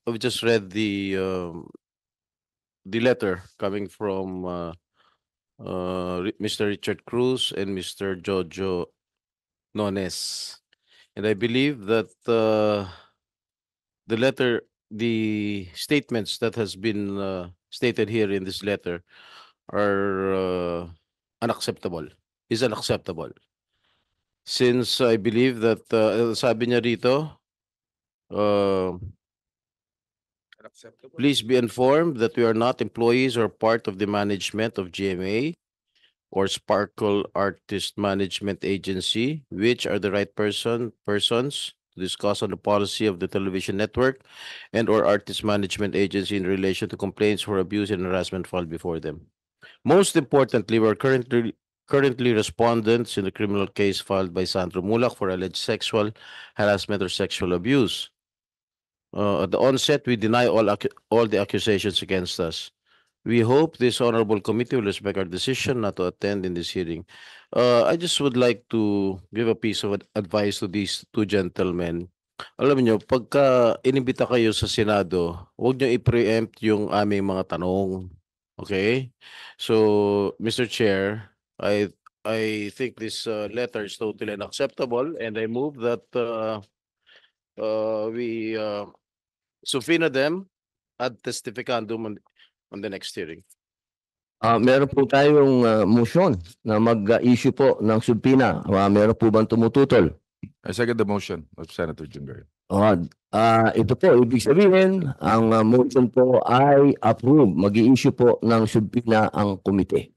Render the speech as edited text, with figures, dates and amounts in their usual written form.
we just read the letter coming from Mr. Richard Cruz and Mr. Jojo Nones. And I believe that the letter, the statements that has been stated here in this letter are unacceptable. Is unacceptable. Since I believe that sabi niya rito, uh, Unacceptable. please be informed that we are not employees or part of the management of GMA or Sparkle Artist Management Agency, which are the right persons to discuss on the policy of the television network and or artist management agency in relation to complaints for abuse and harassment filed before them. Most importantly, we're currently respondents in the criminal case filed by Sandro Mulak for alleged sexual harassment or sexual abuse. At the onset, we deny all the accusations against us. We hope this honorable committee will respect our decision not to attend in this hearing. I just would like to give a piece of advice to these two gentlemen. Alam niyo, pagka inimbita kayo sa Senado, huwag niyo i-preempt yung aming mga tanong. Okay? So, Mr. Chair, I think this letter is totally unacceptable and I move that we subpoena them ad testificandum on the next hearing. Meron po tayong motion na mag-issue po ng subpoena. Meron po bang tumututol? I second the motion of Senator Jinggoy. Ito po, ibig sabihin, ang motion po ay approve. Mag-i-issue po ng subpoena ang komite.